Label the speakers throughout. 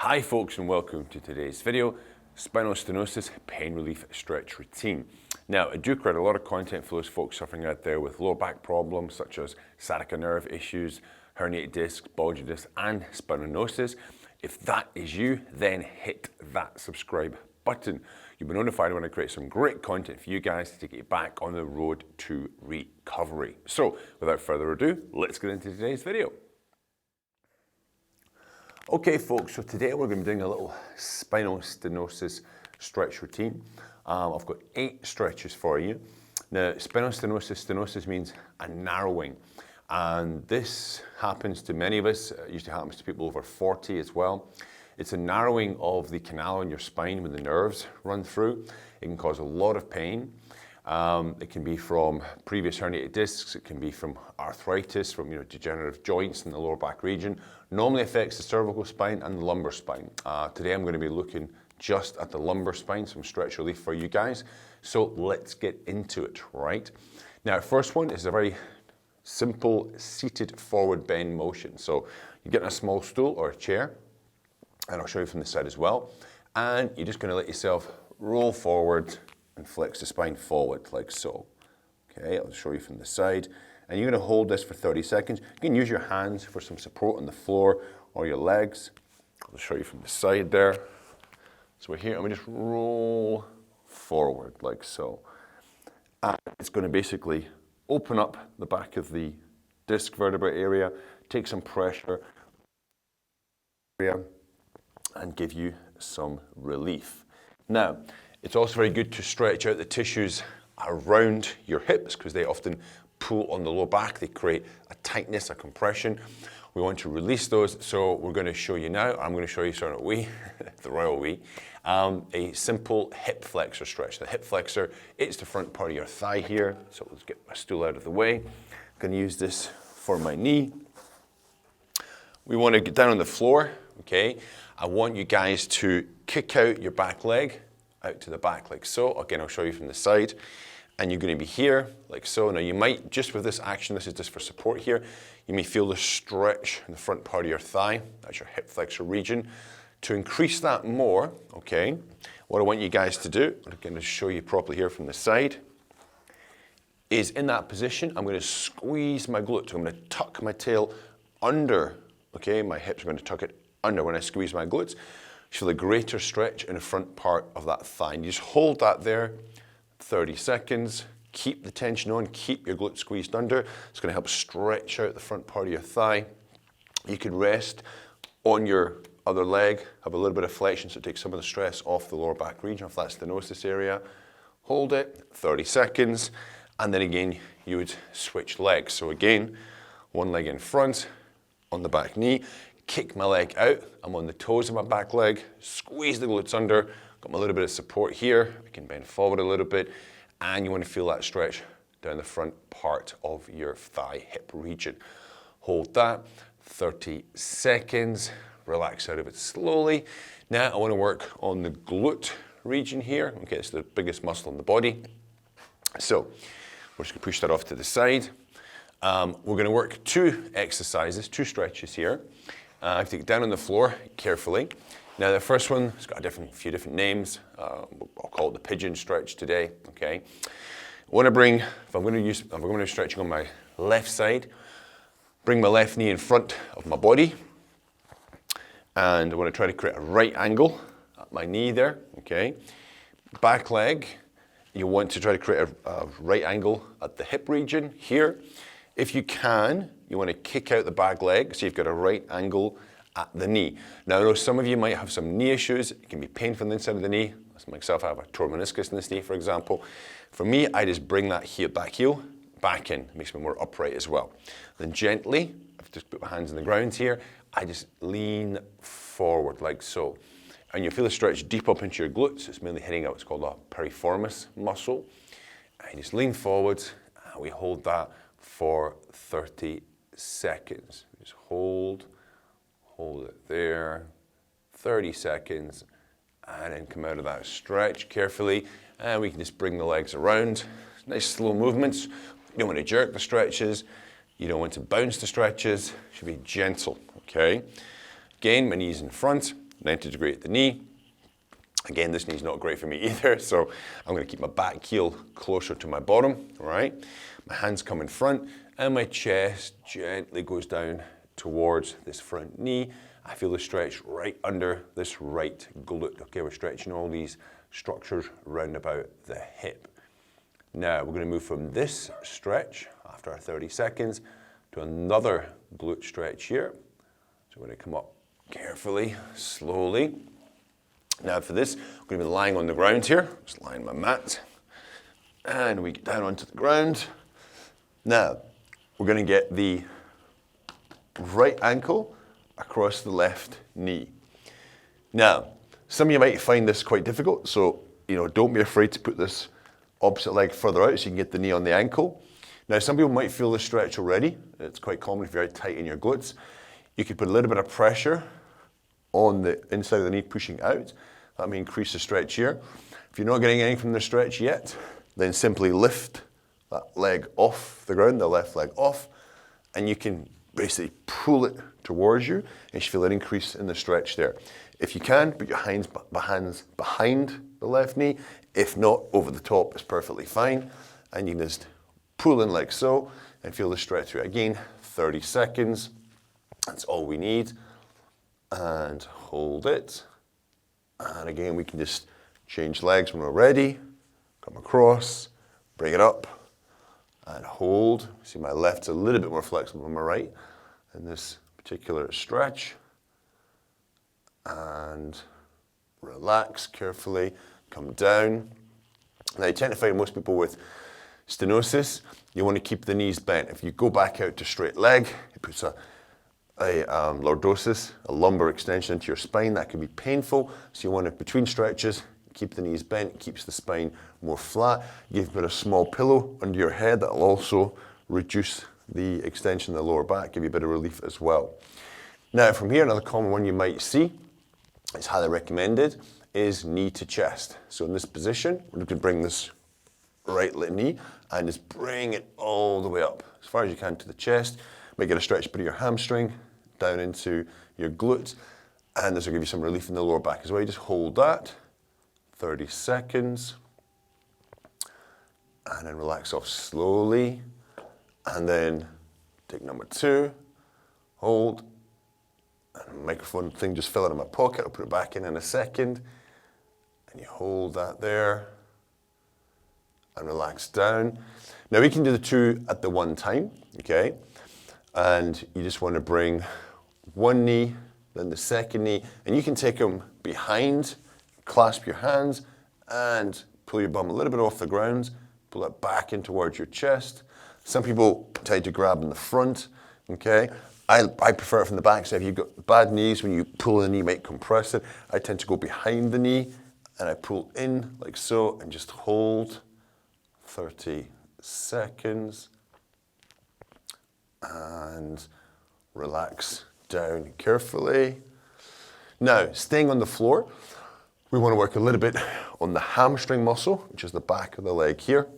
Speaker 1: Hi folks and welcome to today's video, Spinal Stenosis Pain Relief Stretch Routine. Now I do create a lot of content for those folks suffering out there with lower back problems such as sciatica nerve issues, herniated discs, bulging discs and spinonosis. If that is you, then hit that subscribe button. You'll be notified when I create some great content for you guys to get you back on the road to recovery. So without further ado, let's get into today's video. Okay folks, so today we're going to be doing a little spinal stenosis stretch routine. I've got 8 stretches for you. Now spinal stenosis means a narrowing, and this happens to many of us. It usually happens to people over 40 as well. It's a narrowing of the canal in your spine when the nerves run through. It can cause a lot of pain. It can be from previous herniated discs, it can be from arthritis, from degenerative joints in the lower back region. Normally affects the cervical spine and the lumbar spine. Today I'm going to be looking just at the lumbar spine, some stretch relief for you guys. So let's get into it, right? Now first one is a very simple seated forward bend motion. So you get in a small stool or a chair, and I'll show you from the side as well. And you're just going to let yourself roll forward and flex the spine forward like so. Okay, I'll show you from the side. And you're going to hold this for 30 seconds. You can use your hands for some support on the floor or your legs. I'll show you from the side there. So we're here and we just roll forward like so. And it's going to basically open up the back of the disc vertebra area, take some pressure and give you some relief. Now, it's also very good to stretch out the tissues around your hips because they often pull on the lower back. They create a tightness, a compression. We want to release those, so we're going to show you now. I'm going to show you, sorry, the royal we, a simple hip flexor stretch. The hip flexor, it's the front part of your thigh here. So let's get my stool out of the way. I'm going to use this for my knee. We want to get down on the floor, okay? I want you guys to kick out your back leg out to the back like so. Again, I'll show you from the side. And you're going to be here like so. Now you might, just with this action, this is just for support here, you may feel the stretch in the front part of your thigh. That's your hip flexor region. To increase that more, okay, what I want you guys to do, I'm going to show you properly here from the side, is in that position, I'm going to squeeze my glute. I'm going to tuck my tail under, okay, my hips are going to tuck it under when I squeeze my glutes. You feel a greater stretch in the front part of that thigh. And you just hold that there 30 seconds. Keep the tension on, keep your glute squeezed under. It's going to help stretch out the front part of your thigh. You can rest on your other leg, have a little bit of flexion so it takes some of the stress off the lower back region, off that stenosis area. Hold it, 30 seconds, and then again you would switch legs. So again, one leg in front, on the back knee, kick my leg out, I'm on the toes of my back leg, squeeze the glutes under, got a little bit of support here, we can bend forward a little bit, and you want to feel that stretch down the front part of your thigh hip region. Hold that, 30 seconds, relax out of it slowly. Now I want to work on the glute region here, okay, it's the biggest muscle in the body. So we're just going to push that off to the side. We're going to work 2 exercises, 2 stretches here. I have to get down on the floor carefully. Now the first one, it's got a few different names. I'll call it the pigeon stretch today, okay? I want to bring, if I'm going to be stretching on my left side, bring my left knee in front of my body. And I want to try to create a right angle at my knee there, okay? Back leg, you want to try to create a right angle at the hip region here. If you can, you want to kick out the back leg so you've got a right angle at the knee. Now I know some of you might have some knee issues. It can be painful on the inside of the knee. As myself, I have a torn meniscus in this knee, for example. For me, I just bring that back heel back in. It makes me more upright as well. Then gently, I've just put my hands on the ground here. I just lean forward like so. And you'll feel the stretch deep up into your glutes. It's mainly hitting out what's called a piriformis muscle. And you just lean forward, and we hold that for 30 seconds. Just hold it there, 30 seconds, and then come out of that stretch carefully, and we can just bring the legs around. Nice slow movements. You don't want to jerk the stretches, you don't want to bounce the stretches, it should be gentle, okay? Again, my knees in front, 90 degree at the knee. Again, this knee's not great for me either, so I'm gonna keep my back heel closer to my bottom, all right? My hands come in front, and my chest gently goes down towards this front knee. I feel the stretch right under this right glute. Okay, we're stretching all these structures round about the hip. Now, we're gonna move from this stretch after our 30 seconds to another glute stretch here. So we're gonna come up carefully, slowly. Now for this, I'm going to be lying on the ground here, just lying on my mat, and we get down onto the ground. Now, we're going to get the right ankle across the left knee. Now, some of you might find this quite difficult, so don't be afraid to put this opposite leg further out so you can get the knee on the ankle. Now, some people might feel this stretch already. It's quite common if you're very tight in your glutes. You could put a little bit of pressure on the inside of the knee pushing out. That may increase the stretch here. If you're not getting anything from the stretch yet, then simply lift that leg off the ground, the left leg off, and you can basically pull it towards you, and you should feel an increase in the stretch there. If you can, put your hands behind the left knee. If not, over the top is perfectly fine. And you can just pull in like so, and feel the stretch through. Again, 30 seconds. That's all we need. And hold it. And again, we can just change legs when we're ready. Come across, bring it up, and hold. See, my left's a little bit more flexible than my right in this particular stretch. And relax carefully, come down. Now, you tend to find most people with stenosis, you want to keep the knees bent. If you go back out to straight leg, it puts a lordosis, a lumbar extension into your spine. That can be painful. So you want to, between stretches, keep the knees bent, keeps the spine more flat. Give a bit of small pillow under your head. That will also reduce the extension of the lower back, give you a bit of relief as well. Now from here, another common one you might see, it's highly recommended, is knee to chest. So in this position, we're going to bring this right knee and just bring it all the way up as far as you can to the chest. Might get a stretch bit of your hamstring down into your glutes, and this will give you some relief in the lower back as well. You just hold that, 30 seconds, and then relax off slowly, and then take number 2, hold, and the microphone thing just fell out of my pocket. I'll put it back in a second, and you hold that there, and relax down. Now we can do the 2 at the one time, okay? And you just want to bring one knee, then the second knee, and you can take them behind, clasp your hands, and pull your bum a little bit off the ground, pull it back in towards your chest. Some people tend to grab in the front, okay? I prefer it from the back, so if you've got bad knees, when you pull the knee, you might compress it. I tend to go behind the knee, and I pull in like so, and just hold 30 seconds. And relax down carefully. Now, staying on the floor, we want to work a little bit on the hamstring muscle, which is the back of the leg here.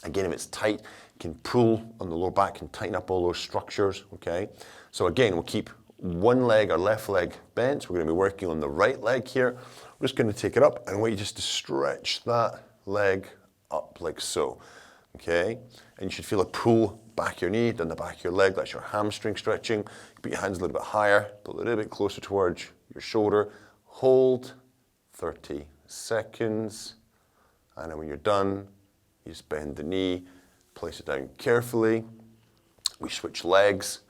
Speaker 1: Again, if it's tight, you can pull on the lower back and tighten up all those structures, okay? So again, we'll keep one leg, our left leg bent. We're going to be working on the right leg here. We're just going to take it up and wait just to stretch that leg up like so, okay? And you should feel a pull back your knee, down the back of your leg. That's your hamstring stretching. Put your hands a little bit higher, pull a little bit closer towards your shoulder. Hold 30 seconds. And then when you're done, you just bend the knee, place it down carefully. We switch legs,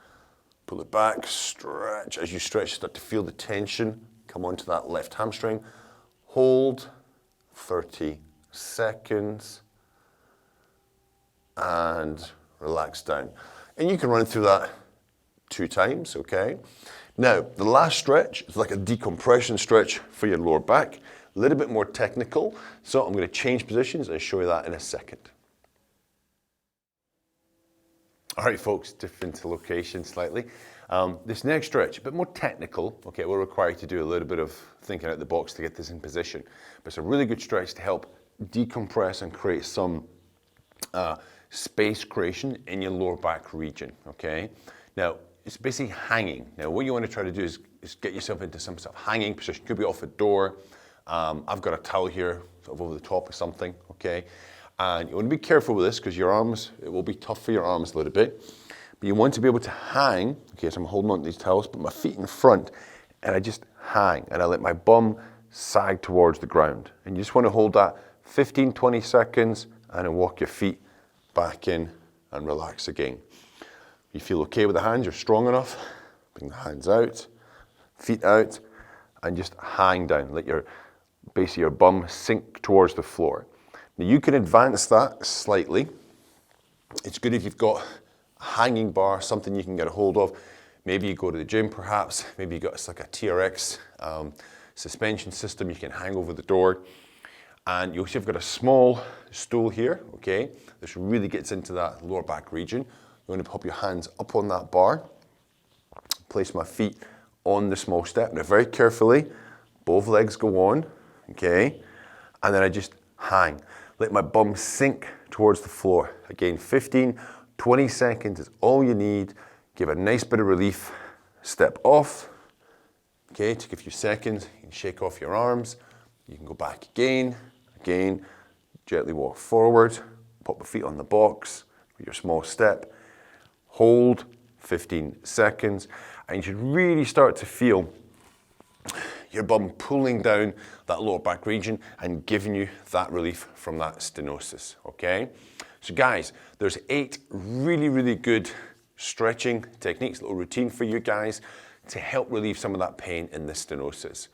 Speaker 1: pull it back, stretch. As you stretch, start to feel the tension come onto that left hamstring. Hold 30 seconds. And relax down. And you can run through that 2 times, okay? Now, the last stretch is like a decompression stretch for your lower back. A little bit more technical, so I'm going to change positions and show you that in a second. All right, folks, different location slightly. This next stretch, a bit more technical, okay, will require you to do a little bit of thinking out the box to get this in position. But it's a really good stretch to help decompress and create some space creation in your lower back region, okay? Now, it's basically hanging. Now, what you want to try to do is get yourself into some sort of hanging position. Could be off a door. I've got a towel here sort of over the top of something, okay? And you want to be careful with this because your arms, it will be tough for your arms a little bit. But you want to be able to hang. Okay, so I'm holding on to these towels, put my feet in front, and I just hang, and I let my bum sag towards the ground. And you just want to hold that 15, 20 seconds, and then walk your feet back in and relax again. You feel okay with the hands, you're strong enough, bring the hands out, feet out, and just hang down. Let your base of your bum sink towards the floor. Now you can advance that slightly. It's good if you've got a hanging bar, something you can get a hold of. Maybe you go to the gym perhaps, maybe you got like a TRX suspension system you can hang over the door. And you'll see I've got a small stool here, okay? This really gets into that lower back region. You want to pop your hands up on that bar, place my feet on the small step. Now very carefully, both legs go on, okay? And then I just hang. Let my bum sink towards the floor. Again, 15, 20 seconds is all you need. Give a nice bit of relief. Step off, okay? Take a few seconds, you can shake off your arms. You can go back again, gently walk forward, pop the feet on the box with your small step, hold 15 seconds, and you should really start to feel your bum pulling down that lower back region and giving you that relief from that stenosis, okay? So guys, there's 8 really, really good stretching techniques, a little routine for you guys to help relieve some of that pain in the stenosis.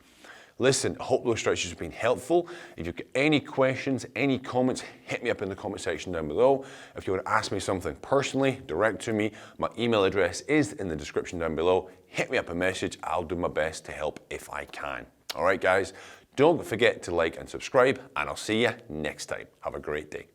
Speaker 1: Listen, I hope those stretches have been helpful. If you've got any questions, any comments, hit me up in the comment section down below. If you want to ask me something personally, direct to me. My email address is in the description down below. Hit me up a message. I'll do my best to help if I can. All right, guys, don't forget to like and subscribe, and I'll see you next time. Have a great day.